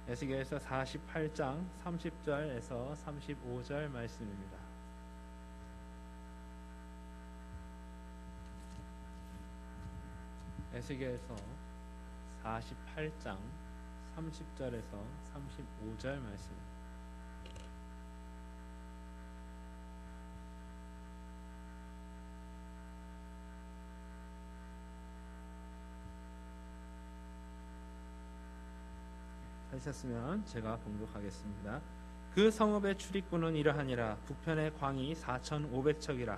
에스겔서 48장 30절에서 35절 말씀입니다. 에스겔서 48장 30절에서 35절 말씀. 하셨으면 제가 봉독하겠습니다. 그 성읍의 출입구는 이러하니라. 북편의 광이 4,500척이라.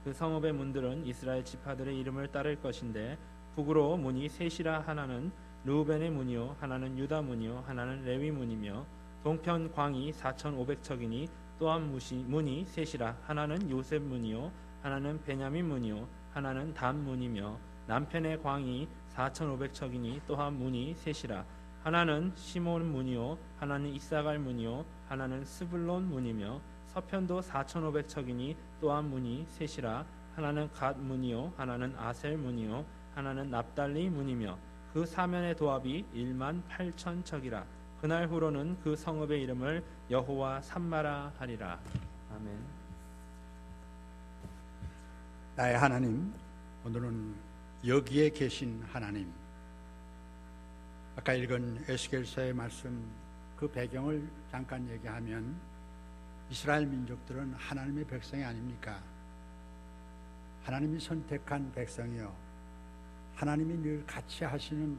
그 성읍의 문들은 이스라엘 지파들의 이름을 따를 것인데 북으로 문이 셋이라. 하나는 르우벤의 문이요 하나는 유다 문이요 하나는 레위 문이며 동편 광이 4,500척이니 또한 문이 셋이라. 하나는 요셉 문이요 하나는 베냐민 문이요 하나는 단 문이며 남편의 광이 4,500척이니 또한 문이 셋이라. 하나는 시몬 문이요 하나는 이사갈 문이요 하나는 스불론 문이며 서편도 4,500척이니 또한 문이 셋이라. 하나는 갓 문이요 하나는 아셀 문이요 하나는 납달리 문이며 그 사면의 도합이 18,000척이라. 그날 후로는 그 성읍의 이름을 여호와 삼마라 하리라. 아멘. 나의 하나님, 오늘은 여기에 계신 하나님, 아까 읽은 에스겔서의 말씀 그 배경을 잠깐 얘기하면 이스라엘 민족들은 하나님의 백성이 아닙니까? 하나님이 선택한 백성이요 하나님이 늘 같이 하시는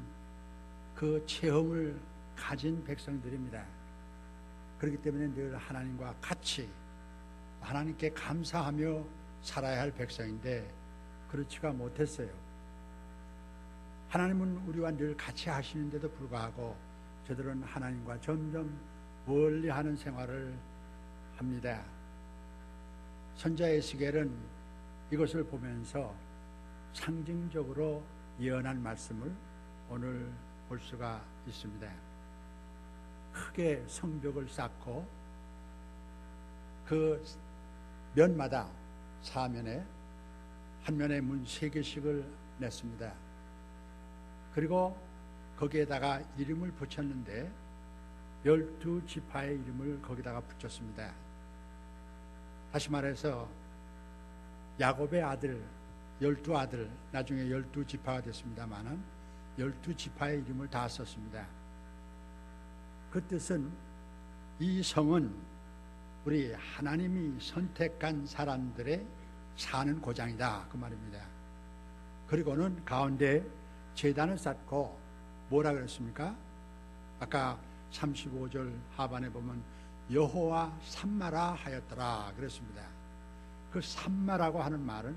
그 체험을 가진 백성들입니다. 그렇기 때문에 늘 하나님과 같이 하나님께 감사하며 살아야 할 백성인데 그렇지가 못했어요. 하나님은 우리와 늘 같이 하시는데도 불구하고 저들은 하나님과 점점 멀리하는 생활을 합니다. 선지자 에스겔은 이것을 보면서 상징적으로 예언한 말씀을 오늘 볼 수가 있습니다. 크게 성벽을 쌓고 그 면마다 사면에 한 면에 문 3개씩을 냈습니다. 그리고 거기에다가 이름을 붙였는데 12지파의 이름을 거기다가 붙였습니다. 다시 말해서 야곱의 아들 12아들 나중에 12지파가 됐습니다마는 12지파의 이름을 다 썼습니다. 그 뜻은 이 성은 우리 하나님이 선택한 사람들의 사는 고장이다 그 말입니다. 그리고는 가운데 제단을 쌓고 뭐라 그랬습니까? 아까 35절 하반에 보면 여호와 삼마라 하였더라 그랬습니다. 그 삼마라고 하는 말은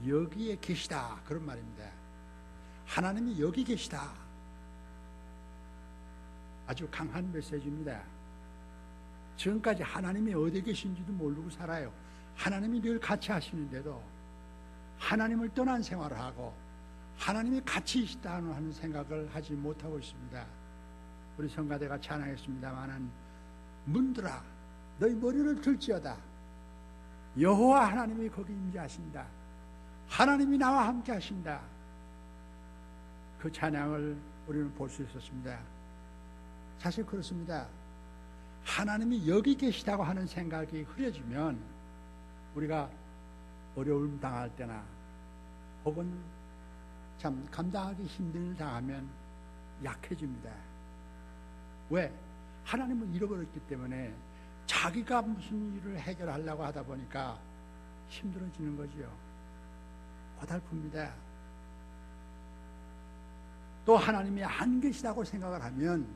여기에 계시다 그런 말입니다. 하나님이 여기 계시다. 아주 강한 메시지입니다. 지금까지 하나님이 어디 계신지도 모르고 살아요. 하나님이 늘 같이 하시는데도 하나님을 떠난 생활을 하고 하나님이 같이 있다는 하는 생각을 하지 못하고 있습니다. 우리 성가대가 찬양했습니다마는 문들아 너희 머리를 들지어다 여호와 하나님이 거기 임재하신다. 하나님이 나와 함께 하신다. 그 찬양을 우리는 볼 수 있었습니다. 사실 그렇습니다. 하나님이 여기 계시다고 하는 생각이 흐려지면 우리가 어려움 당할 때나 혹은 참 감당하기 힘든 일 당하면 약해집니다. 왜? 하나님은 잃어버렸기 때문에 자기가 무슨 일을 해결하려고 하다 보니까 힘들어지는 거지요. 고달픕니다. 또 하나님이 안 계시다고 생각을 하면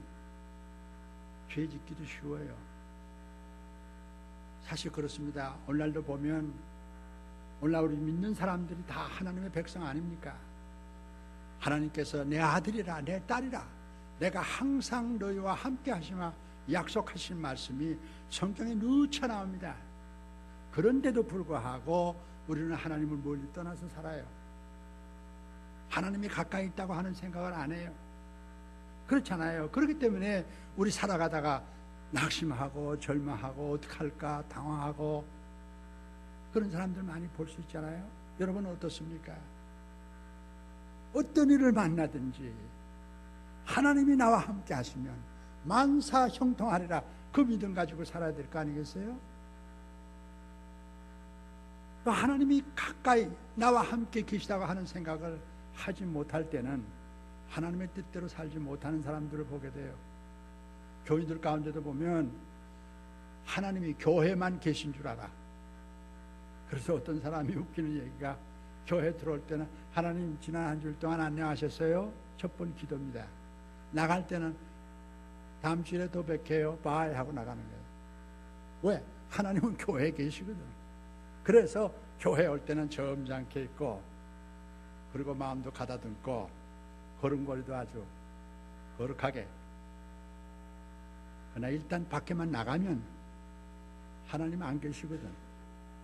죄 짓기도 쉬워요. 사실 그렇습니다. 오늘날도 보면 오늘날 우리 믿는 사람들이 다 하나님의 백성 아닙니까? 하나님께서 내 아들이라 내 딸이라 내가 항상 너희와 함께 하시마 약속하신 말씀이 성경에 누차 나옵니다. 그런데도 불구하고 우리는 하나님을 멀리 떠나서 살아요. 하나님이 가까이 있다고 하는 생각을 안 해요. 그렇잖아요. 그렇기 때문에 우리 살아가다가 낙심하고 절망하고 어떡할까 당황하고 그런 사람들 많이 볼 수 있잖아요. 여러분은 어떻습니까? 어떤 일을 만나든지 하나님이 나와 함께 하시면 만사 형통하리라. 그 믿음 가지고 살아야 될 거 아니겠어요? 또 하나님이 가까이 나와 함께 계시다고 하는 생각을 하지 못할 때는 하나님의 뜻대로 살지 못하는 사람들을 보게 돼요. 교인들 가운데도 보면 하나님이 교회만 계신 줄 알아. 그래서 어떤 사람이 웃기는 얘기가, 교회 들어올 때는 하나님 지난 한 주일 동안 안녕하셨어요? 첫 번 기도입니다. 나갈 때는 다음 주에 또 뵐게요. 바이 하고 나가는 거예요. 왜? 하나님은 교회에 계시거든. 그래서 교회 올 때는 점잖게 있고, 그리고 마음도 가다듬고, 걸음걸이도 아주 거룩하게. 그러나 일단 밖에만 나가면 하나님 안 계시거든.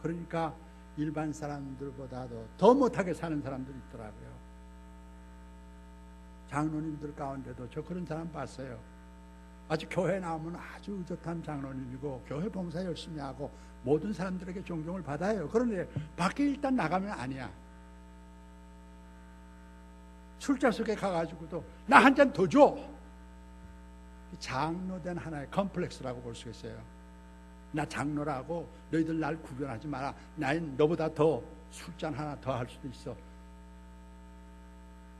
그러니까 일반 사람들보다도 더 못하게 사는 사람들이 있더라고요. 장로님들 가운데도 저 그런 사람 봤어요. 아주 교회 나오면 아주 의젓한 장로님이고 교회 봉사 열심히 하고 모든 사람들에게 존경을 받아요. 그런데 밖에 일단 나가면 아니야. 술자석에 가가지고도 나 한 잔 더 줘. 장로된 하나의 컴플렉스라고 볼 수 있어요. 나 장로라고 너희들 날 구별하지 마라. 나는 너보다 더 술잔 하나 더 할 수도 있어.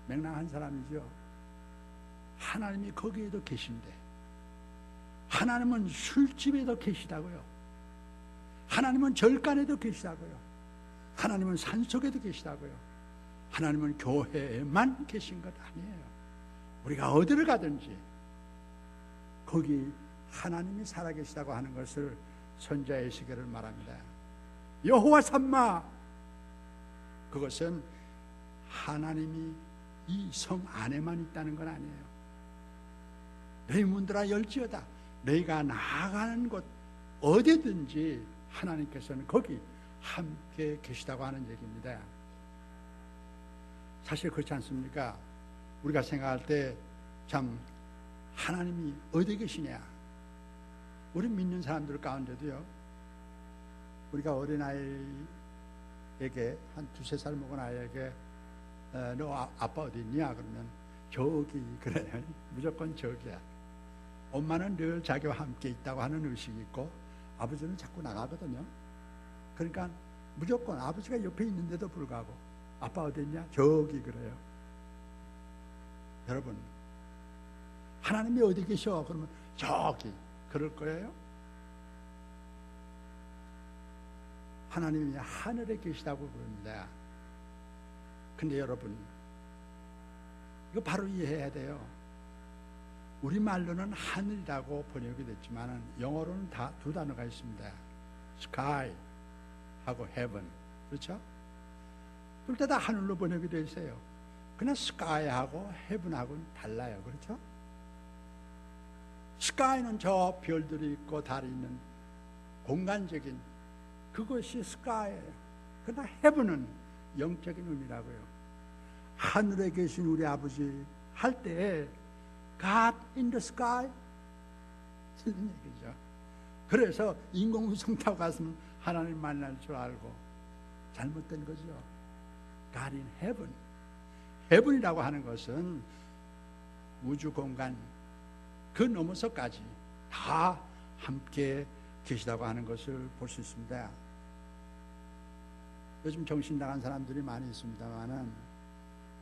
맹랑한 사람이죠. 하나님이 거기에도 계신데, 하나님은 술집에도 계시다고요. 하나님은 절간에도 계시다고요. 하나님은 산속에도 계시다고요. 하나님은 교회에만 계신 것 아니에요. 우리가 어디를 가든지 거기 하나님이 살아계시다고 하는 것을 선자의 시계를 말합니다. 여호와 삼마, 그것은 하나님이 이 성 안에만 있다는 건 아니에요. 너희 문들아 열지어다. 너희가 나아가는 곳 어디든지 하나님께서는 거기 함께 계시다고 하는 얘기입니다. 사실 그렇지 않습니까? 우리가 생각할 때 참 하나님이 어디 계시냐? 우리 믿는 사람들 가운데도요, 우리가 어린아이에게, 한 2-3살 먹은 아이에게 너 아빠 어디 있냐? 그러면 저기, 그래. 무조건 저기야. 엄마는 늘 자기와 함께 있다고 하는 의식이 있고 아버지는 자꾸 나가거든요. 그러니까 무조건 아버지가 옆에 있는데도 불구하고 아빠 어디 있냐? 저기, 그래요. 여러분, 하나님이 어디 계셔? 그러면 저기, 그럴 거예요? 하나님이 하늘에 계시다고 그럽니다. 근데 여러분, 이거 바로 이해해야 돼요. 우리말로는 하늘이라고 번역이 됐지만 영어로는 다 두 단어가 있습니다. sky 하고 heaven. 그렇죠? 둘 다 하늘로 번역이 되어 있어요. 그냥 sky하고 heaven하고는 달라요. 그렇죠? sky는 저 별들이 있고 달이 있는 공간적인 그것이 sky예요. 그러나 heaven은 영적인 의미라고요. 하늘에 계신 우리 아버지 할 때 God in the sky 틀린 얘기죠. 그래서 인공위성 타고 갔으면 하나님 만날 줄 알고 잘못된 거죠. God in heaven. heaven이라고 하는 것은 우주 공간 그 넘어서까지 다 함께 계시다고 하는 것을 볼 수 있습니다. 요즘 정신 나간 사람들이 많이 있습니다만은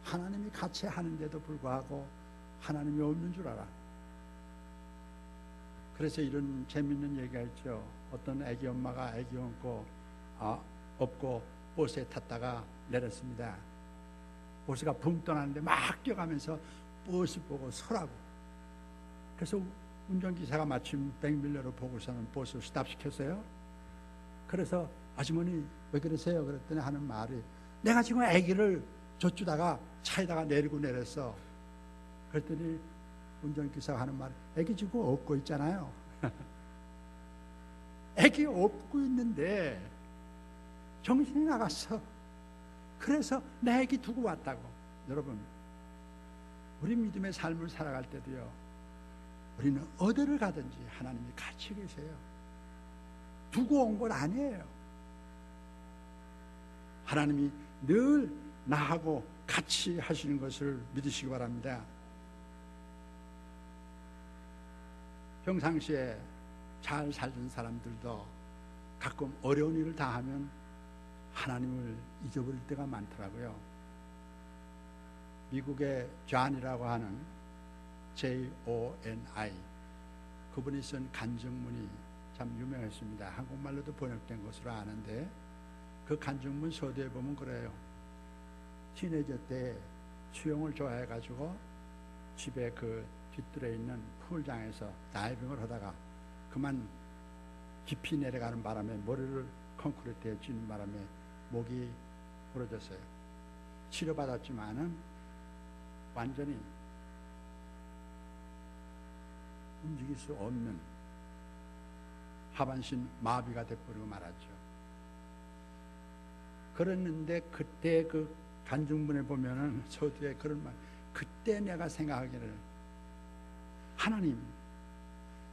하나님이 같이 하는데도 불구하고 하나님이 없는 줄 알아. 그래서 이런 재밌는 얘기가 있죠. 어떤 애기 엄마가 애기 업고 버스에 탔다가 내렸습니다. 버스가 붕 떠나는데 막 뛰어가면서 버스 보고 서라고. 그래서 운전기사가 마침 백밀러를 보고서는 버스 스탑시켰어요. 그래서 아주머니 왜 그러세요? 그랬더니 하는 말이, 내가 지금 아기를 젖주다가 차에다가 내렸어. 그랬더니 운전기사가 하는 말이, 아기 지금 업고 있잖아요. 아기 업고 있는데 정신이 나갔어. 그래서 내 아기 두고 왔다고. 여러분, 우리 믿음의 삶을 살아갈 때도요, 우리는 어디를 가든지 하나님이 같이 계세요. 두고 온 건 아니에요. 하나님이 늘 나하고 같이 하시는 것을 믿으시기 바랍니다. 평상시에 잘 살던 사람들도 가끔 어려운 일을 당하면 하나님을 잊어버릴 때가 많더라고요. 미국의 존이라고 하는 JONI, 그분이 쓴 간증문이 참 유명했습니다. 한국말로도 번역된 것으로 아는데, 그 간증문 서두에 보면 그래요. 티네이저 때 수영을 좋아해가지고 집에 그 뒷뜰에 있는 풀장에서 다이빙을 하다가 그만 깊이 내려가는 바람에 머리를 콘크리트에 찌는 바람에 목이 부러졌어요. 치료받았지만은 완전히 움직일 수 없는 하반신 마비가 돼버리고 말았죠. 그랬는데 그때 그 간증문에 보면은 서두에 그런 말, 그때 내가 생각하기를, 하나님,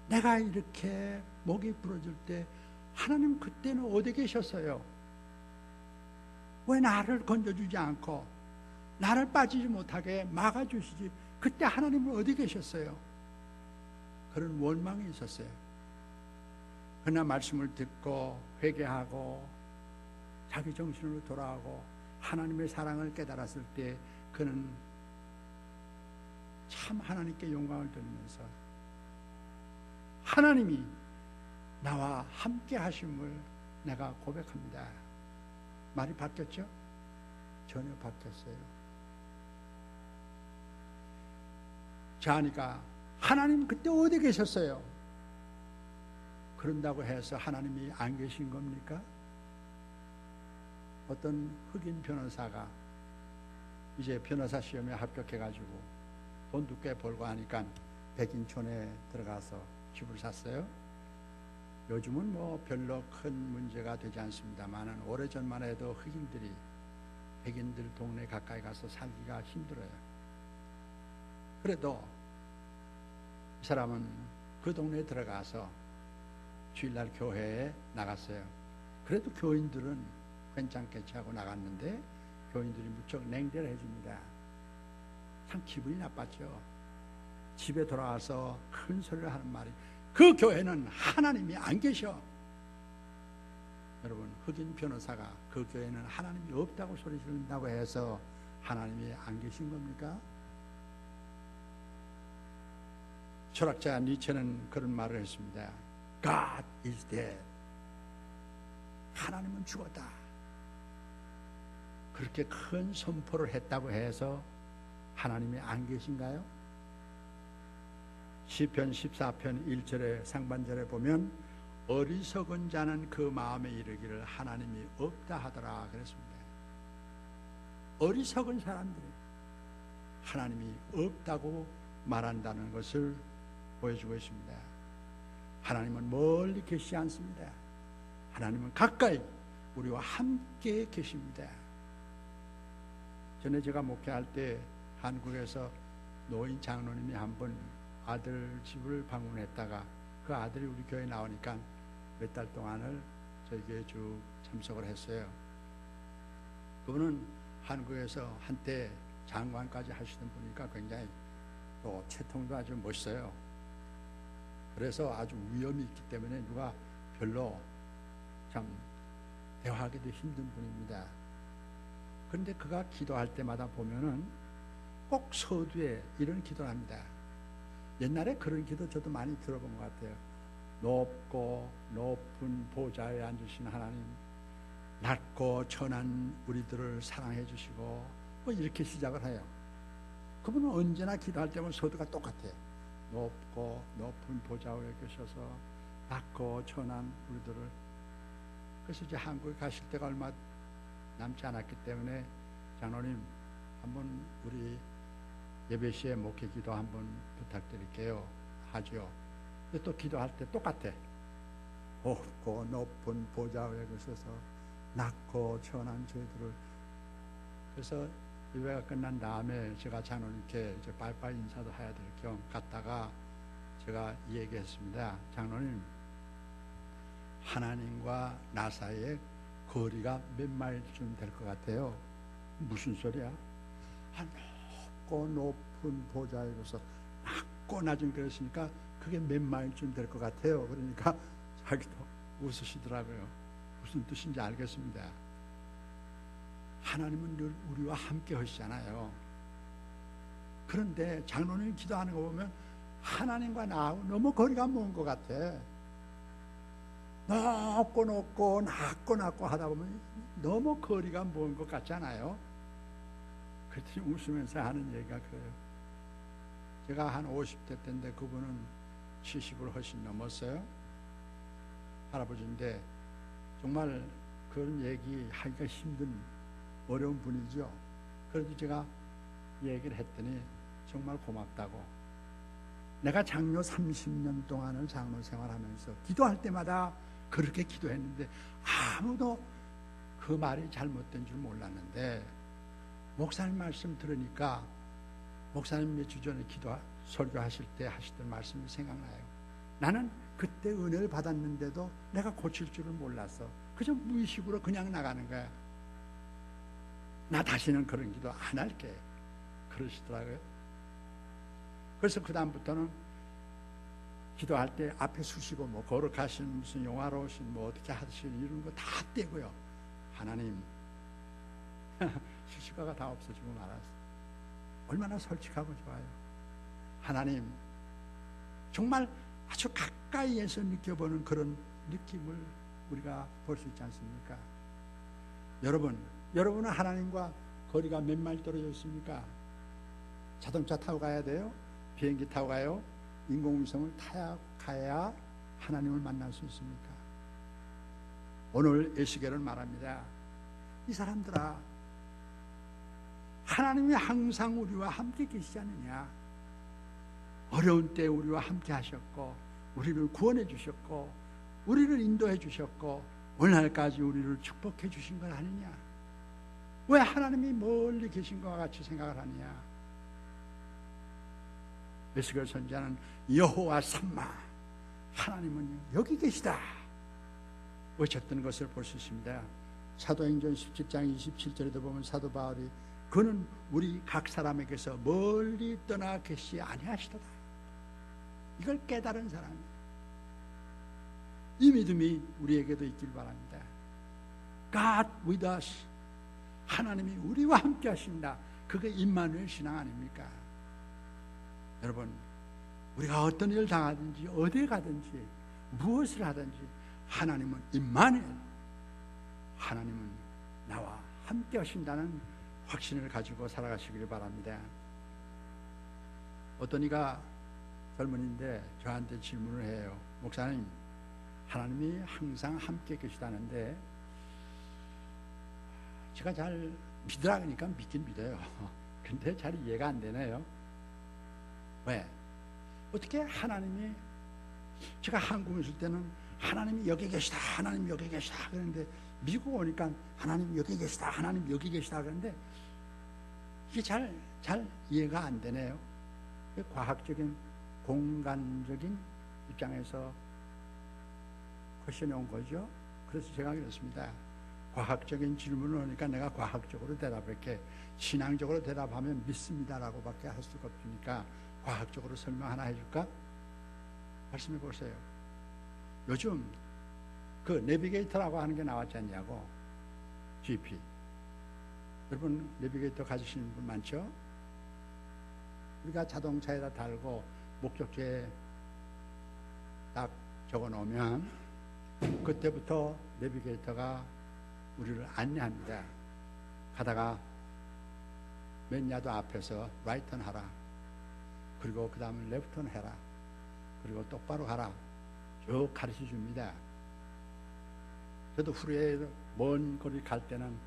내가 이렇게 목이 부러질 때 하나님 그때는 어디 계셨어요? 왜 나를 건져주지 않고 나를 빠지지 못하게 막아주시지? 그때 하나님은 어디 계셨어요? 그런 원망이 있었어요. 그러나 말씀을 듣고 회개하고 자기 정신으로 돌아오고 하나님의 사랑을 깨달았을 때 그는 참 하나님께 영광을 돌리면서 하나님이 나와 함께 하심을 내가 고백합니다. 말이 바뀌었죠? 전혀 바뀌었어요. 자니까 하나님 그때 어디 계셨어요? 그런다고 해서 하나님이 안 계신 겁니까? 어떤 흑인 변호사가 이제 변호사 시험에 합격해가지고 돈도 꽤 벌고 하니까 백인촌에 들어가서 집을 샀어요. 요즘은 뭐 별로 큰 문제가 되지 않습니다만 오래전만 해도 흑인들이 백인들 동네 가까이 가서 살기가 힘들어요. 그래도 이 사람은 그 동네에 들어가서 주일날 교회에 나갔어요. 그래도 교인들은 괜찮겠지 하고 나갔는데 교인들이 무척 냉대를 해줍니다. 참 기분이 나빴죠. 집에 돌아와서 큰 소리를 하는 말이, 그 교회는 하나님이 안 계셔. 여러분, 흑인 변호사가 그 교회는 하나님이 없다고 소리 지른다고 해서 하나님이 안 계신 겁니까? 철학자 니체는 그런 말을 했습니다. God is dead. 하나님은 죽었다. 그렇게 큰 선포를 했다고 해서 하나님이 안 계신가요? 시편 14편 1절에 상반절에 보면 어리석은 자는 그 마음에 이르기를 하나님이 없다 하더라 그랬습니다. 어리석은 사람들이 하나님이 없다고 말한다는 것을 보여주고 있습니다. 하나님은 멀리 계시지 않습니다. 하나님은 가까이 우리와 함께 계십니다. 전에 제가 목회할 때 한국에서 노인 장로님이 한 번 아들 집을 방문했다가 그 아들이 우리 교회에 나오니까 몇 달 동안을 저희 교회에 쭉 참석을 했어요. 그분은 한국에서 한때 장관까지 하시던 분이니까 굉장히 또 채통도 아주 멋있어요. 그래서 아주 위엄이 있기 때문에 누가 별로 참 대화하기도 힘든 분입니다. 그런데 그가 기도할 때마다 보면은 꼭 서두에 이런 기도를 합니다. 옛날에 그런 기도 저도 많이 들어본 것 같아요. 높고 높은 보좌에 앉으신 하나님, 낮고 천한 우리들을 사랑해 주시고, 뭐 이렇게 시작을 해요. 그분은 언제나 기도할 때면 서두가 똑같아요. 높고 높은 보좌 위에 계셔서 낮고 천한 우리들을. 그래서 이제 한국에 가실 때가 얼마 남지 않았기 때문에 장로님 한번 우리 예배 시에 목회 기도 한번 부탁드릴게요 하죠. 근데 또 기도할 때 똑같아. 높고 높은 보좌 위에 계셔서 낮고 천한 저희들을. 그래서 예배가 끝난 다음에 제가 장로님께 이제 빠이빠이 인사도 해야 될 겸 갔다가 제가 얘기했습니다. 장로님, 하나님과 나 사이에 거리가 몇 마일쯤 될 것 같아요. 무슨 소리야? 높고 높은 보좌에 서서 낮고 낮은 그랬으니까 그게 몇 마일쯤 될 것 같아요. 그러니까 자기도 웃으시더라고요. 무슨 뜻인지 알겠습니다. 하나님은 늘 우리와 함께 하시잖아요. 그런데 장로님이 기도하는 거 보면 하나님과 나하고 너무 거리가 먼 것 같아. 높고 높고 낮고 하다 보면 너무 거리가 먼 것 같잖아요. 그랬더니 웃으면서 하는 얘기가 그래요. 제가 한 50대 때인데 그분은 70을 훨씬 넘었어요. 할아버지인데 정말 그런 얘기 하기가 힘든 어려운 분이죠. 그래도 제가 얘기를 했더니 정말 고맙다고. 내가 장로 30년 동안을 장로 생활하면서 기도할 때마다 그렇게 기도했는데 아무도 그 말이 잘못된 줄 몰랐는데 목사님 말씀 들으니까 목사님 몇 주 전에 설교하실 때 하시던 말씀이 생각나요. 나는 그때 은혜를 받았는데도 내가 고칠 줄을 몰랐어. 그저 무의식으로 그냥 나가는 거야. 나 다시는 그런 기도 안 할게. 그러시더라고요. 그래서 그 다음부터는 기도할 때 앞에 수시고 뭐 거룩하신 무슨 영화로우신 뭐 어떻게 하시는 이런 거 다 떼고요. 하나님 수식어가 다 없어지고 말았어. 얼마나 솔직하고 좋아요. 하나님 정말 아주 가까이에서 느껴보는 그런 느낌을 우리가 볼 수 있지 않습니까? 여러분은 하나님과 거리가 몇 마일 떨어져 있습니까? 자동차 타고 가야 돼요? 비행기 타고 가요? 인공위성을 가야 하나님을 만날 수 있습니까? 오늘 에스겔은 말합니다. 이 사람들아, 하나님이 항상 우리와 함께 계시지 않느냐? 어려운 때 우리와 함께 하셨고 우리를 구원해 주셨고 우리를 인도해 주셨고 오늘날까지 우리를 축복해 주신 건 아니냐? 왜 하나님이 멀리 계신 것과 같이 생각을 하느냐? 에스겔 선지자는 여호와 삼마, 하나님은 여기 계시다 외쳤던 것을 볼 수 있습니다. 사도행전 17장 27절에도 보면 사도 바울이 그는 우리 각 사람에게서 멀리 떠나 계시지 아니하시도다. 이걸 깨달은 사람이에요. 이 믿음이 우리에게도 있길 바랍니다. God with us, 하나님이 우리와 함께 하신다. 그게 임마누엘 신앙 아닙니까? 여러분, 우리가 어떤 일을 당하든지 어디에 가든지 무엇을 하든지 하나님은 임마누엘, 하나님은 나와 함께 하신다는 확신을 가지고 살아가시길 바랍니다. 어떤 이가 젊은이인데 저한테 질문을 해요. 목사님, 하나님이 항상 함께 계시다는데 제가 잘 믿으라 그러니까 믿긴 믿어요. 근데 잘 이해가 안 되네요. 왜? 어떻게 하나님이, 제가 한국에 있을 때는 하나님이 여기 계시다, 하나님 여기 계시다 그러는데 미국 오니까 하나님 여기 계시다, 하나님 여기 계시다 그러는데 이게 잘 이해가 안 되네요. 과학적인 공간적인 입장에서 퀘션이 온 거죠. 그래서 제가 그랬습니다. 과학적인 질문을 하니까 내가 과학적으로 대답할게. 신앙적으로 대답하면 믿습니다라고 밖에 할 수가 없으니까 과학적으로 설명 하나 해줄까? 말씀해 보세요. 요즘 그 내비게이터라고 하는 게 나왔지 않냐고. GP. 여러분 내비게이터 가지시는 분 많죠? 우리가 자동차에다 달고 목적지에 딱 적어 놓으면 그때부터 내비게이터가 우리를 안내합니다. 가다가 몇 야도 앞에서 라이트턴 하라. 그리고 그 다음에 레프턴 해라. 그리고 똑바로 가라. 쭉 가르쳐 줍니다. 저도 후에 먼 거리 갈 때는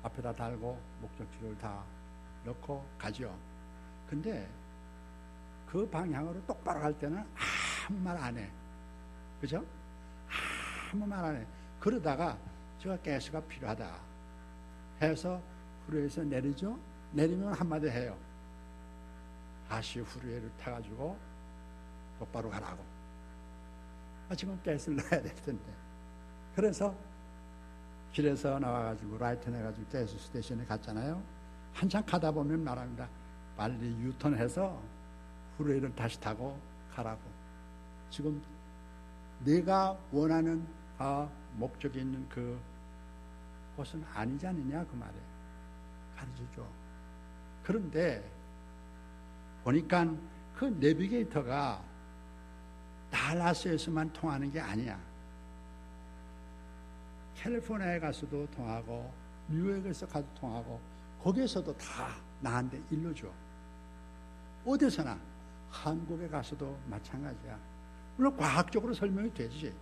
앞에다 달고 목적지를 다 넣고 가죠. 근데 그 방향으로 똑바로 갈 때는 아무 말 안 해. 그죠? 아무 말 안 해. 그러다가 제가 가스가 필요하다 해서 후루에서 내리죠. 내리면 한마디 해요. 다시 후루에를 타가지고 똑바로 가라고. 지금 가스를 넣어야 될 텐데. 그래서 길에서 나와가지고 라이트 내가지고 가스 스테이션에 갔잖아요. 한참 가다 보면 말합니다. 빨리 유턴해서 후루에를 다시 타고 가라고. 지금 내가 원하는 목적이 있는 그 곳은 아니지 않느냐 그 말이에요. 가르쳐줘. 그런데 보니까 그 내비게이터가 달라스에서만 통하는 게 아니야. 캘리포니아에 가서도 통하고 뉴욕에서 가도 통하고 거기에서도 다 나한테 일러줘. 어디서나 한국에 가서도 마찬가지야. 물론 과학적으로 설명이 되지.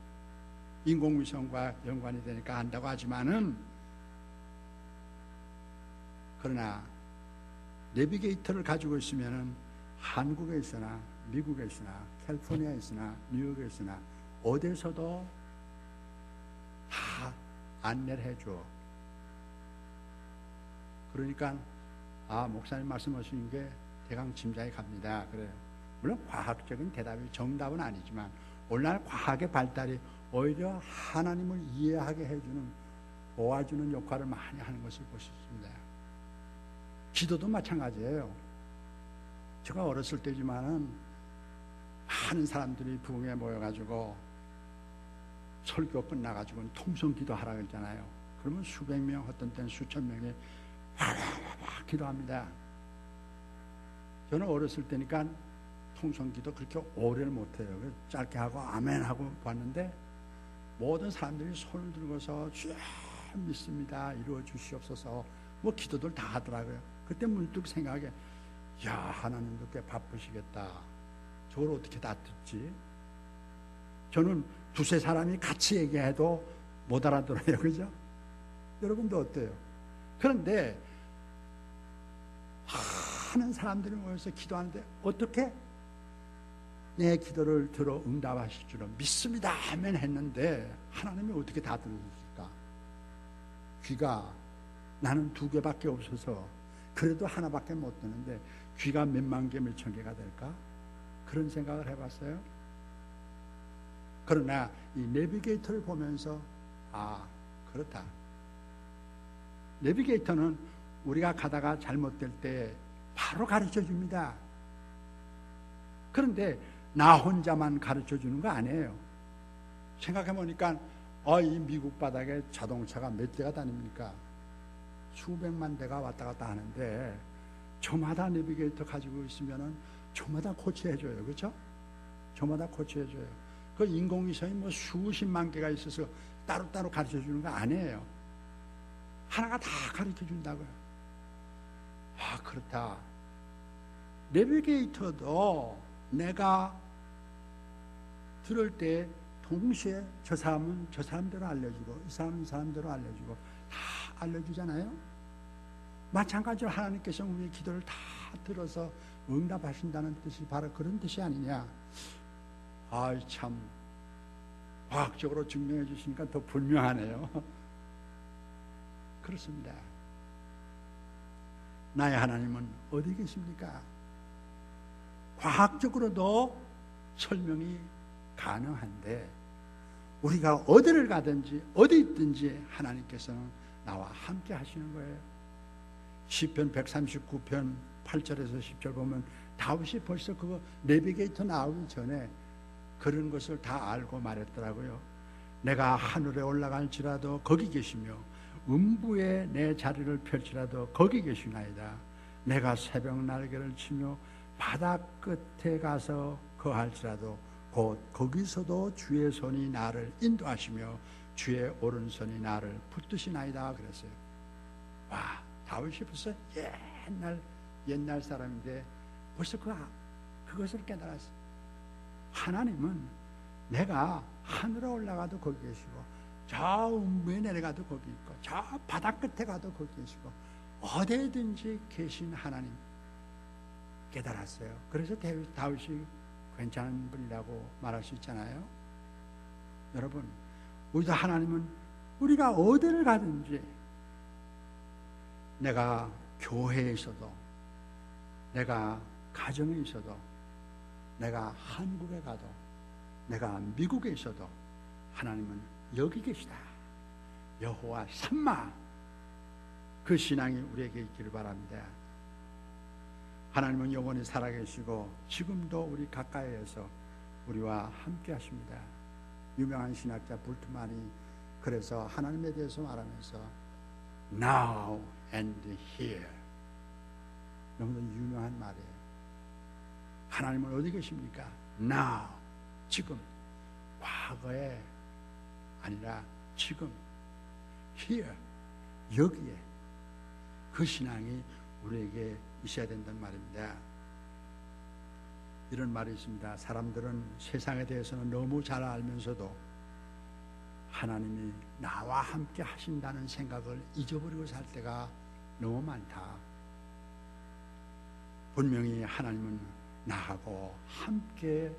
인공위성과 연관이 되니까 한다고 하지만은 그러나 내비게이터를 가지고 있으면은 한국에 있으나 미국에 있으나 캘리포니아에 있으나 뉴욕에 있으나 어디서도 다 안내를 해줘. 그러니까 목사님 말씀하시는 게 대강 짐작이 갑니다. 그래요. 물론 과학적인 대답이 정답은 아니지만 오늘날 과학의 발달이 오히려 하나님을 이해하게 해주는 도와주는 역할을 많이 하는 것을 볼 수 있습니다. 기도도 마찬가지예요. 제가 어렸을 때지만은 많은 사람들이 부흥에 모여가지고 설교 끝나가지고 통성기도 하라고 했잖아요. 그러면 수백 명, 어떤 때는 수천 명이 와와와 기도합니다. 저는 어렸을 때니까 통성기도 그렇게 오래를 못해요. 짧게 하고 아멘 하고 봤는데 모든 사람들이 손을 들고서 주여 믿습니다. 이루어 주시옵소서. 뭐 기도들 다 하더라고요. 그때 문득 생각해, 야 하나님도 꽤 바쁘시겠다. 저걸 어떻게 다 듣지? 저는 두세 사람이 같이 얘기해도 못 알아들어요. 그죠? 여러분도 어때요? 그런데 많은 사람들이 모여서 기도하는데 어떻게? 내 기도를 들어 응답하실 줄은 믿습니다 하면 했는데 하나님이 어떻게 다 들어주실까? 귀가 나는 2개밖에 없어서 그래도 하나밖에 못 듣는데 귀가 몇만 개, 몇천 개가 될까? 그런 생각을 해봤어요. 그러나 이 내비게이터를 보면서 그렇다. 내비게이터는 우리가 가다가 잘못될 때 바로 가르쳐 줍니다. 그런데 나 혼자만 가르쳐 주는 거 아니에요. 생각해 보니까 이 미국 바닥에 자동차가 몇 대가 다닙니까? 수백만 대가 왔다 갔다 하는데 저마다 내비게이터 가지고 있으면은 저마다 코치해줘요. 그렇죠? 저마다 코치해줘요. 그 인공위성이 뭐 수십만 개가 있어서 따로따로 가르쳐 주는 거 아니에요. 하나가 다 가르쳐 준다고요. 그렇다. 내비게이터도 내가 들을 때 동시에 저 사람은 저 사람대로 알려주고 이 사람은 이 사람대로 알려주고 다 알려주잖아요. 마찬가지로 하나님께서 우리의 기도를 다 들어서 응답하신다는 뜻이 바로 그런 뜻이 아니냐. 참 과학적으로 증명해 주시니까 더 분명하네요. 그렇습니다. 나의 하나님은 어디 계십니까? 과학적으로도 설명이 가능한데 우리가 어디를 가든지 어디 있든지 하나님께서는 나와 함께 하시는 거예요. 시편 139편 8절에서 10절 보면 다윗이 벌써 그거 내비게이터 나오기 전에 그런 것을 다 알고 말했더라고요. 내가 하늘에 올라갈지라도 거기 계시며 음부에 내 자리를 펼치라도 거기 계시나이다. 내가 새벽 날개를 치며 바다 끝에 가서 거할지라도 곧 거기서도 주의 손이 나를 인도하시며 주의 오른손이 나를 붙드시나이다 그랬어요. 다윗이 벌써 옛날 사람인데 벌써 그것을 깨달았어요. 하나님은 내가 하늘에 올라가도 거기 계시고 저 음부에 내려가도 거기 있고 저 바다 끝에 가도 거기 계시고 어디든지 계신 하나님 깨달았어요. 그래서 다윗이 괜찮은 분이라고 말할 수 있잖아요. 여러분, 우리도 하나님은 우리가 어디를 가든지 내가 교회에 있어도 내가 가정에 있어도 내가 한국에 가도 내가 미국에 있어도 하나님은 여기 계시다. 여호와 삼마. 그 신앙이 우리에게 있기를 바랍니다. 하나님은 영원히 살아계시고 지금도 우리 가까이에서 우리와 함께 하십니다. 유명한 신학자 불트만이 그래서 하나님에 대해서 말하면서 Now and here, 너무나 유명한 말이에요. 하나님은 어디 계십니까? Now, 지금. 과거에 아니라 지금. Here, 여기에. 그 신앙이 우리에게 있어야 된다는 말입니다. 이런 말이 있습니다. 사람들은 세상에 대해서는 너무 잘 알면서도 하나님이 나와 함께 하신다는 생각을 잊어버리고 살 때가 너무 많다. 분명히 하나님은 나하고 함께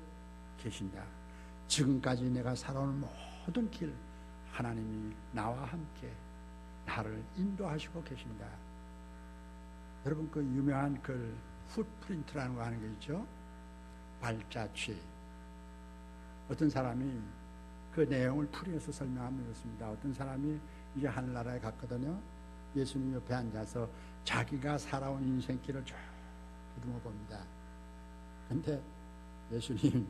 계신다. 지금까지 내가 살아온 모든 길 하나님이 나와 함께 나를 인도하시고 계신다. 여러분 그 유명한 글 풋프린트라는 거 하는 게 있죠. 발자취. 어떤 사람이 그 내용을 풀이해서 설명하면 이렇습니다. 어떤 사람이 이제 하늘나라에 갔거든요. 예수님 옆에 앉아서 자기가 살아온 인생길을 쭉 보듬어 봅니다. 근데 예수님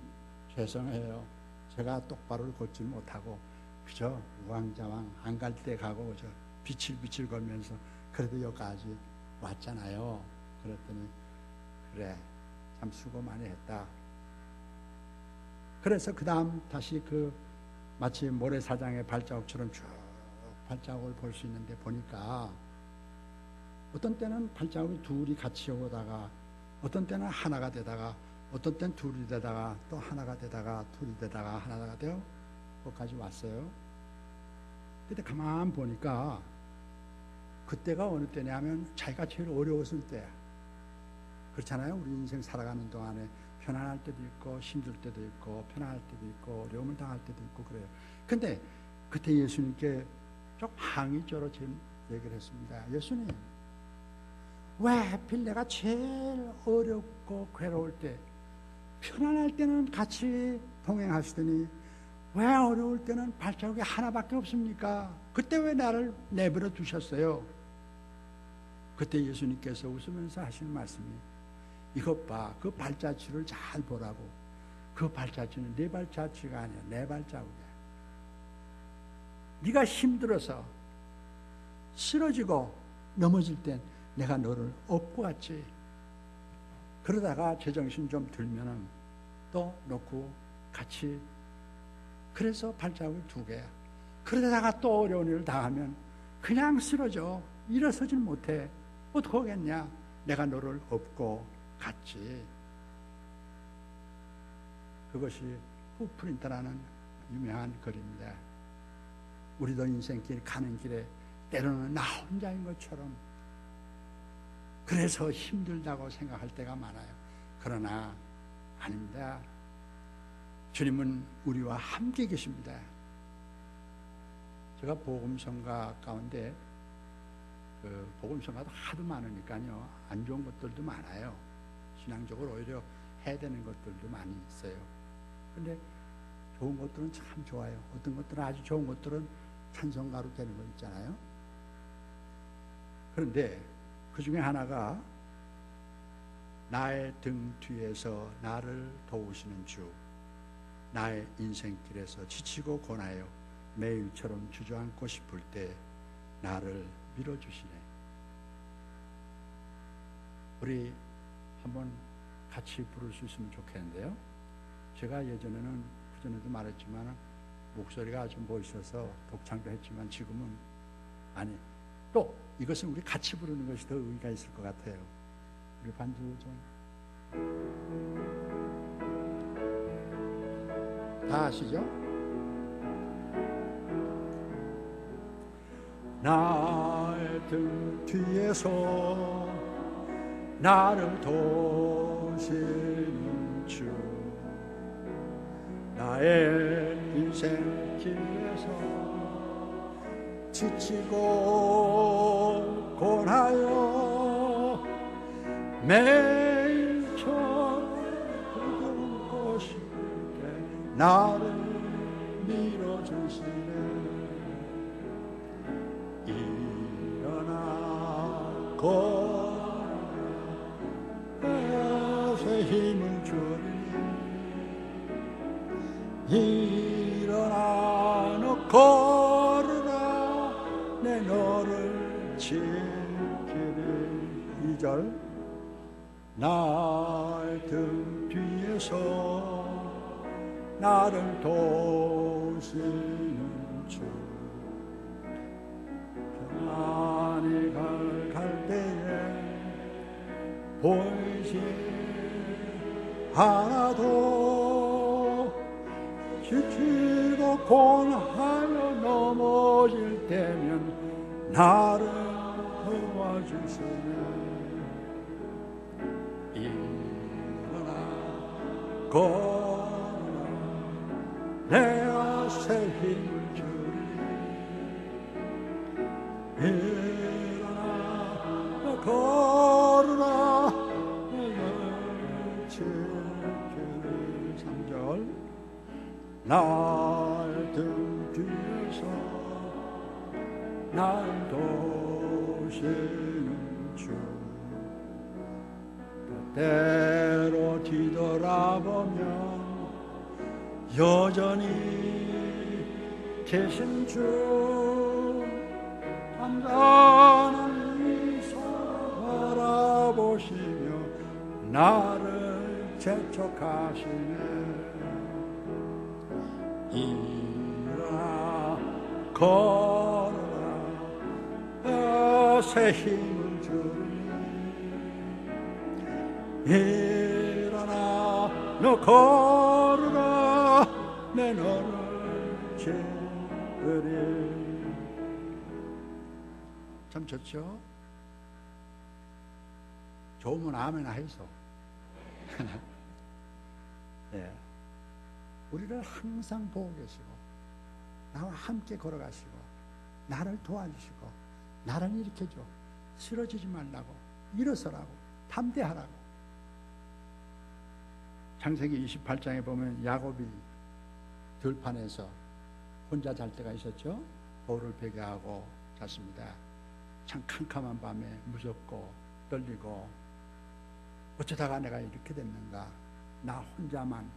죄송해요. 제가 똑바로 걷지 못하고 그저 우왕좌왕 안 갈 때 가고 저 비칠비칠 걸면서 그래도 여기까지 왔잖아요. 그랬더니 그래 참 수고 많이 했다. 그래서 그 다음 다시 그 마치 모래사장의 발자국처럼 쭉 발자국을 볼 수 있는데 보니까 어떤 때는 발자국이 둘이 같이 오다가 어떤 때는 하나가 되다가 어떤 때는 둘이 되다가 또 하나가 되다가 둘이 되다가 하나가 되어 거기까지 왔어요. 근데 가만 보니까 그때가 어느 때냐면 자기가 제일 어려웠을 때야. 그렇잖아요. 우리 인생 살아가는 동안에 편안할 때도 있고 힘들 때도 있고 편안할 때도 있고 어려움을 당할 때도 있고 그래요. 근데 그때 예수님께 좀 항의적으로 얘기를 했습니다. 예수님, 왜 하필 내가 제일 어렵고 괴로울 때 편안할 때는 같이 동행하시더니 왜 어려울 때는 발자국이 하나밖에 없습니까? 그때 왜 나를 내버려 두셨어요? 그때 예수님께서 웃으면서 하시는 말씀이 이것 봐, 그 발자취를 잘 보라고. 그 발자취는 네 발자취가 아니야, 내 발자국이야. 네가 힘들어서 쓰러지고 넘어질 땐 내가 너를 업고 왔지. 그러다가 제정신 좀 들면은 또 놓고 같이. 그래서 발자국이 두 개야. 그러다가 또 어려운 일을 당하면 그냥 쓰러져. 일어서질 못해. 어떡하겠냐? 내가 너를 업고 갔지. 그것이 풋프린트라는 유명한 글입니다. 우리도 인생길 가는 길에 때로는 나 혼자인 것처럼 그래서 힘들다고 생각할 때가 많아요. 그러나 아닙니다. 주님은 우리와 함께 계십니다. 제가 복음성가 가운데 그 복음성가도 하도 많으니까요. 안 좋은 것들도 많아요. 신앙적으로 오히려 해야 되는 것들도 많이 있어요. 근데 좋은 것들은 참 좋아요. 어떤 것들은 아주 좋은 것들은 찬송가로 되는 거 있잖아요. 그런데 그 중에 하나가 나의 등 뒤에서 나를 도우시는 주, 나의 인생길에서 지치고 고나여 매일처럼 주저앉고 싶을 때 나를 밀어주시네. 우리 한번 같이 부를 수 있으면 좋겠는데요. 제가 예전에는 그전에도 말했지만 목소리가 아주 멋있어서 독창도 했지만 지금은 아니, 또 이것은 우리 같이 부르는 것이 더 의미가 있을 것 같아요. 우리 반주 좀 다 아시죠? 나의 등 뒤에서 나를 도우시는 주, 나의 인생길에서 지치고 고나여 매일처럼 흐르고 싶을 때 나를 밀어주시네. 일어나 걸어서 힘을 주리. 걸으라 내 너를 지키리. 2절 날 등 뒤에서 나를 도우시는 주 평안히 갈 때에 보이지 않아도 지치고 곤하여 넘어질 때면 나를 도와주시네. 일어나 걸어라 내가 새 힘을 주리. 일어나 걸어라 지키리. 3절 날 등 뒤에서 날 도우시는 주 때로 뒤돌아보면 여전히 계신 주 잠자는 미소 바라보시며 나를 재촉하시네. 일어나 걸어라 새 힘을 주리. 일어나 너 걸어라 내 너를 지으리. 참 좋죠? 좋으면 아멘나 해서. 네. 우리를 항상 보고 계시고 나와 함께 걸어가시고 나를 도와주시고 나를 일으켜줘. 쓰러지지 말라고, 일어서라고, 담대하라고. 창세기 28장에 보면 야곱이 들판에서 혼자 잘 때가 있었죠. 돌을 베개하고 잤습니다. 참 캄캄한 밤에 무섭고 떨리고 어쩌다가 내가 이렇게 됐는가, 나 혼자만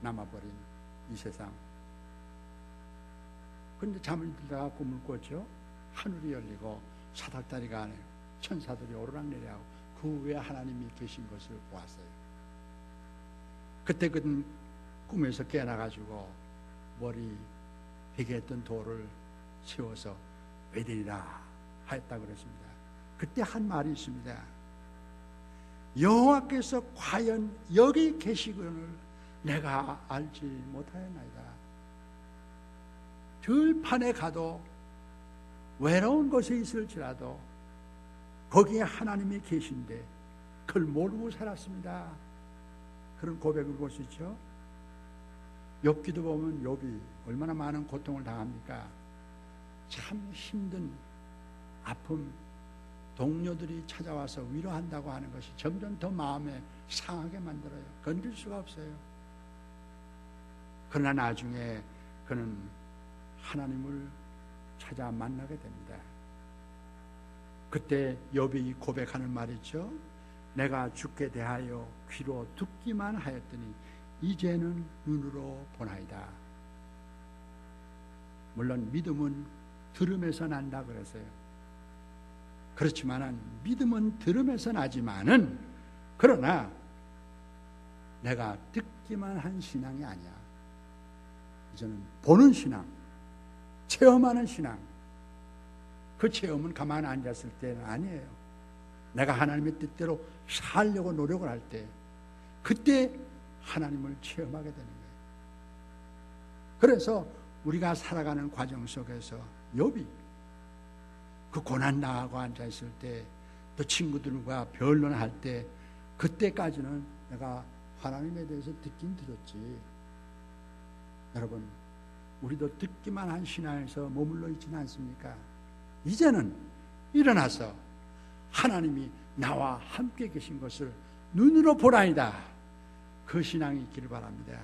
남아버린 이 세상. 그런데 잠을 들다가 꿈을 꿨죠. 하늘이 열리고 사닥다리가 안에 천사들이 오르락내리하고 그 위에 하나님이 계신 것을 보았어요. 그때 그 꿈에서 깨어나가지고 머리 베개했던 돌을 세워서 베델이라 하였다고 그랬습니다. 그때 한 말이 있습니다. 여호와께서 과연 여기 계시거늘 내가 알지 못하였나이다. 들판에 가도 외로운 곳에 있을지라도 거기에 하나님이 계신데 그걸 모르고 살았습니다. 그런 고백을 볼 수 있죠. 욥기도 보면 욥이 얼마나 많은 고통을 당합니까? 참 힘든 아픔, 동료들이 찾아와서 위로한다고 하는 것이 점점 더 마음에 상하게 만들어요. 건들 수가 없어요. 그러나 나중에 그는 하나님을 찾아 만나게 됩니다. 그때 욥이 고백하는 말이 있죠. 내가 주께 대하여 귀로 듣기만 하였더니 이제는 눈으로 보나이다. 물론 믿음은 들음에서 난다 그랬어요. 그렇지만은 믿음은 들음에서 나지만은 그러나 내가 듣기만 한 신앙이 아니야. 이제는 보는 신앙, 체험하는 신앙. 그 체험은 가만히 앉았을 때는 아니에요. 내가 하나님의 뜻대로 살려고 노력을 할 때 그때 하나님을 체험하게 되는 거예요. 그래서 우리가 살아가는 과정 속에서 욥이 그 고난 당하고 앉아있을 때 또 친구들과 변론할 때 그때까지는 내가 하나님에 대해서 듣긴 들었지. 여러분, 우리도 듣기만 한 신앙에서 머물러 있지는 않습니까? 이제는 일어나서 하나님이 나와 함께 계신 것을 눈으로 보라이다. 그 신앙이 있기를 바랍니다.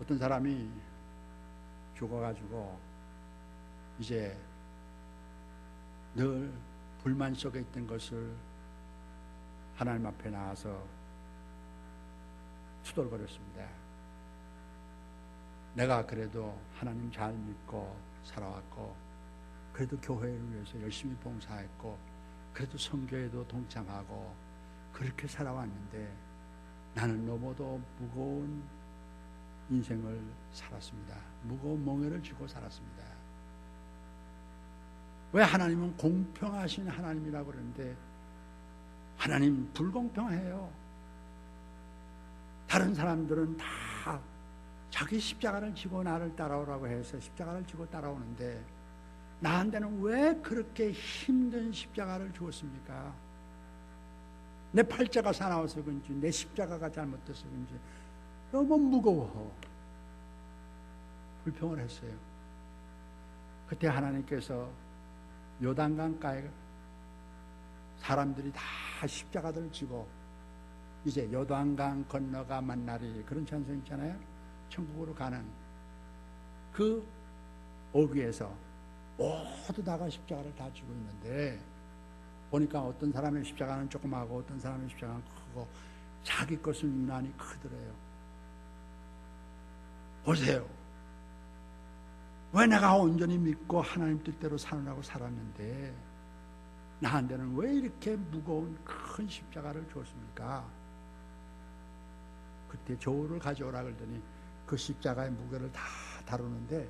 어떤 사람이 죽어가지고 이제 늘 불만 속에 있던 것을 하나님 앞에 나와서 투덜거렸습니다. 내가 그래도 하나님 잘 믿고 살아왔고, 그래도 교회를 위해서 열심히 봉사했고, 그래도 선교에도 동참하고 그렇게 살아왔는데 나는 너무도 무거운 인생을 살았습니다. 무거운 멍에를 쥐고 살았습니다. 왜 하나님은 공평하신 하나님이라고 그러는데 하나님 불공평해요. 다른 사람들은 다 자기 십자가를 지고 나를 따라오라고 해서 십자가를 지고 따라오는데 나한테는 왜 그렇게 힘든 십자가를 주었습니까? 내 팔자가 사나워서 그런지 내 십자가가 잘못돼서 그런지 너무 무거워 불평을 했어요. 그때 하나님께서 요단강가에 사람들이 다 십자가들을 지고 이제 요단강 건너가 만나리, 그런 찬송 있잖아요. 천국으로 가는 그 어귀에서 모두 다가 십자가를 다 지고 있는데 보니까 어떤 사람의 십자가는 조그마하고 어떤 사람의 십자가는 크고 자기 것은 유난히 크더래요. 보세요. 왜 내가 온전히 믿고 하나님 뜻대로 사느라고 살았는데 나한테는 왜 이렇게 무거운 큰 십자가를 줬습니까? 그때 저울을 가져오라 그러더니 그 십자가의 무게를 다 다루는데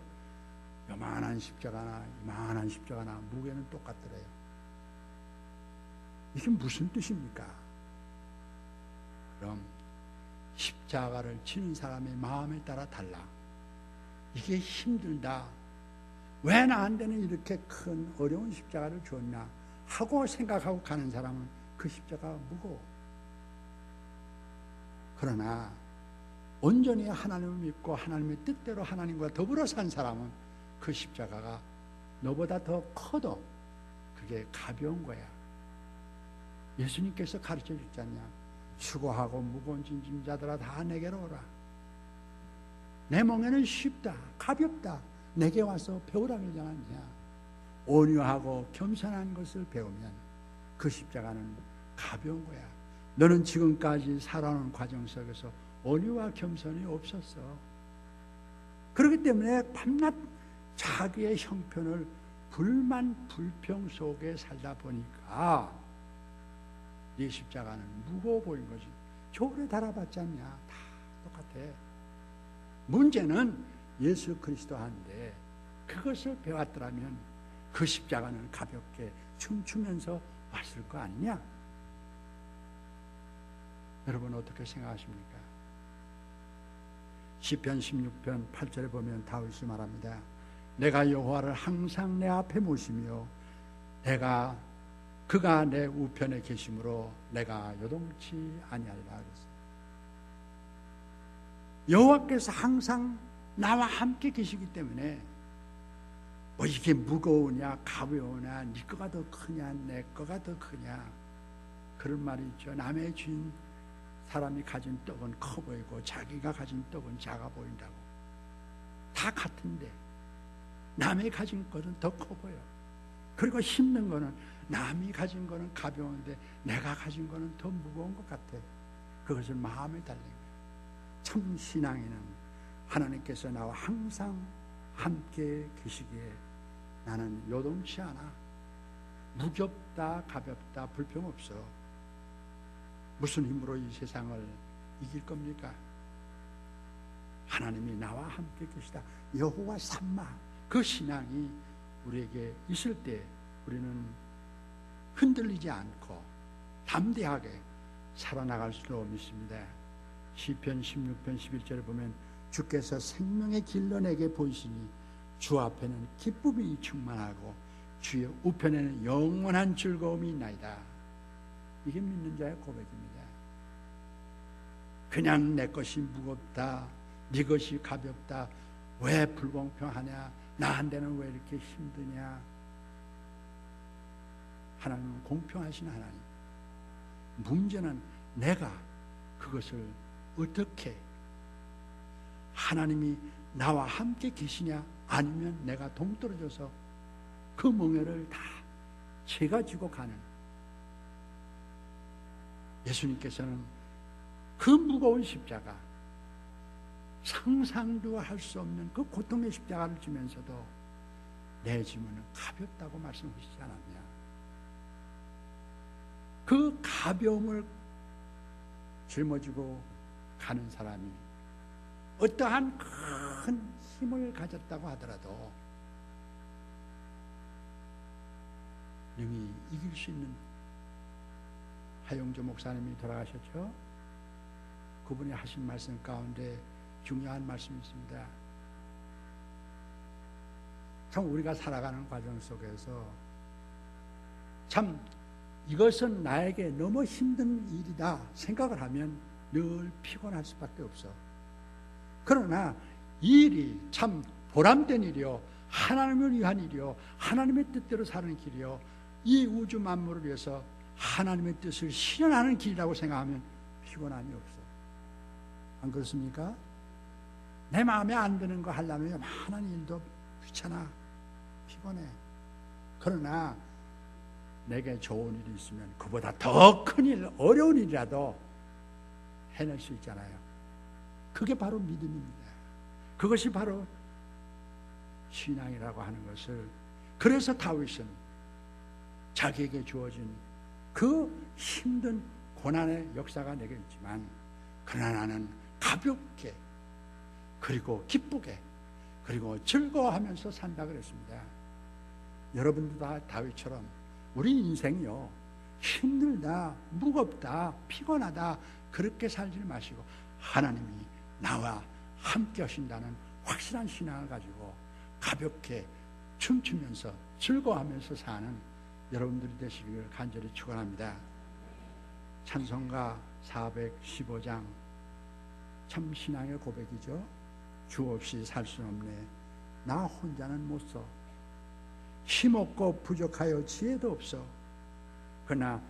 요만한 십자가나 이만한 십자가나 무게는 똑같더래요. 이게 무슨 뜻입니까? 그럼 십자가를 지는 사람의 마음에 따라 달라. 이게 힘들다. 왜 나한테는 이렇게 큰 어려운 십자가를 줬나 하고 생각하고 가는 사람은 그 십자가가 무거워. 그러나 온전히 하나님을 믿고 하나님의 뜻대로 하나님과 더불어 산 사람은 그 십자가가 너보다 더 커도 그게 가벼운 거야. 예수님께서 가르쳐 주지 않냐? 수고하고 무거운 짐진자들아 다 내게로 오라. 내 멍에는 쉽다, 가볍다. 내게 와서 배우라 그러지 않았냐? 온유하고 겸손한 것을 배우면 그 십자가는 가벼운 거야. 너는 지금까지 살아오는 과정 속에서 온유와 겸손이 없었어. 그렇기 때문에 밤낮 자기의 형편을 불만 불평 속에 살다 보니까 네 십자가는 무거워 보인 거지. 저울에 달아봤지 않냐? 다 똑같아. 문제는 예수 그리스도한테 그것을 배웠더라면 그 십자가는 가볍게 춤추면서 왔을 거 아니냐? 여러분 어떻게 생각하십니까? 시편 16편 8절에 보면 다윗이 말합니다. 내가 여호와를 항상 내 앞에 모시며 그가 내 우편에 계심으로 내가 요동치 아니하리라 그랬어요. 여호와께서 항상 나와 함께 계시기 때문에 뭐 이게 무거우냐 가벼우냐 네 거가 더 크냐 내 거가 더 크냐 그런 말이 있죠. 남의 쥔 사람이 가진 떡은 커 보이고 자기가 가진 떡은 작아 보인다고. 다 같은데 남이 가진 것은 더 커 보여. 그리고 힘든 거는 남이 가진 거는 가벼운데 내가 가진 거는 더 무거운 것 같아. 그것은 마음에 달린 거야. 참 신앙에는 하나님께서 나와 항상 함께 계시기에 나는 요동치 않아. 무겁다 가볍다 불평 없어. 무슨 힘으로 이 세상을 이길 겁니까? 하나님이 나와 함께 계시다. 여호와 삼마. 그 신앙이 우리에게 있을 때 우리는 흔들리지 않고 담대하게 살아나갈 수도 믿습니다. 시편 16편 11절에 보면 주께서 생명의 길로 내게 보이시니 주 앞에는 기쁨이 충만하고 주의 우편에는 영원한 즐거움이 있나이다. 이게 믿는 자의 고백입니다. 그냥 내 것이 무겁다, 네 것이 가볍다, 왜 불공평하냐, 나한테는 왜 이렇게 힘드냐. 하나님은 공평하신 하나님. 문제는 내가 그것을 어떻게 하나님이 나와 함께 계시냐 아니면 내가 동떨어져서 그 멍에를 다 제가 지고 가는. 예수님께서는 그 무거운 십자가 상상도 할 수 없는 그 고통의 십자가를 지면서도 내 짐은 가볍다고 말씀하시지 않았냐. 그 가벼움을 짊어지고 가는 사람이 어떠한 큰 힘을 가졌다고 하더라도 능히 이길 수 있는, 하용조 목사님이 돌아가셨죠. 그분이 하신 말씀 가운데 중요한 말씀이 있습니다. 참 우리가 살아가는 과정 속에서 참 이것은 나에게 너무 힘든 일이다 생각을 하면 늘 피곤할 수밖에 없어. 그러나 이 일이 참 보람된 일이요, 하나님을 위한 일이요, 하나님의 뜻대로 사는 길이요, 이 우주 만물을 위해서 하나님의 뜻을 실현하는 길이라고 생각하면 피곤함이 없어. 안 그렇습니까? 내 마음에 안 드는 거 하려면 많은 일도 귀찮아, 피곤해. 그러나 내게 좋은 일이 있으면 그보다 더 큰 일, 어려운 일이라도 해낼 수 있잖아요. 그게 바로 믿음입니다. 그것이 바로 신앙이라고 하는 것을, 그래서 다윗은 자기에게 주어진 그 힘든 고난의 역사가 내게 있지만 그러나 나는 가볍게 그리고 기쁘게 그리고 즐거워하면서 산다 그랬습니다. 여러분도 다 다윗처럼 우리 인생이요, 힘들다, 무겁다, 피곤하다 그렇게 살지 마시고 하나님이 나와 함께 하신다는 확실한 신앙을 가지고 가볍게 춤추면서 즐거워하면서 사는 여러분들이 되시기를 간절히 축원합니다. 찬송가 415장 참 신앙의 고백이죠. 주 없이 살 수 없네, 나 혼자는 못 써. 힘없고 부족하여 지혜도 없어. 그러나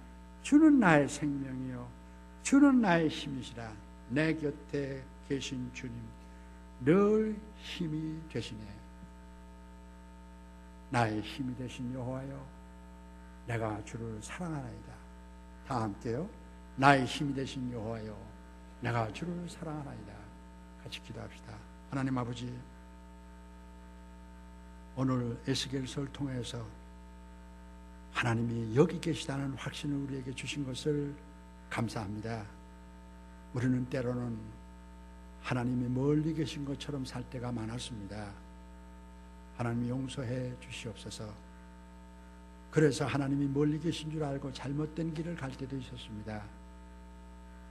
주는 나의 생명이요, 주는 나의 힘이시라. 내 곁에 계신 주님 늘 힘이 되시네. 나의 힘이 되신 여호와여, 내가 주를 사랑하나이다. 다 함께요. 나의 힘이 되신 여호와여, 내가 주를 사랑하나이다. 같이 기도합시다. 하나님 아버지, 오늘 에스겔서를 통해서 하나님이 여기 계시다는 확신을 우리에게 주신 것을 감사합니다. 우리는 때로는 하나님이 멀리 계신 것처럼 살 때가 많았습니다. 하나님이 용서해 주시옵소서. 그래서 하나님이 멀리 계신 줄 알고 잘못된 길을 갈 때도 있었습니다.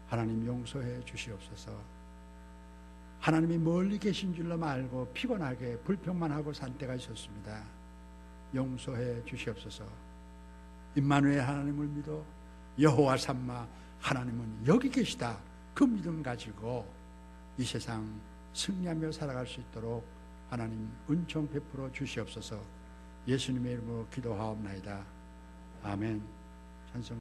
하나님 용서해 주시옵소서. 하나님이 멀리 계신 줄로 알고 피곤하게 불평만 하고 산 때가 있었습니다. 용서해 주시옵소서. 임마누엘 하나님을 믿어 여호와 삼마 하나님은 여기 계시다, 그 믿음 가지고 이 세상 승리하며 살아갈 수 있도록 하나님 은총 베풀어 주시옵소서. 예수님의 이름으로 기도하옵나이다. 아멘. 찬송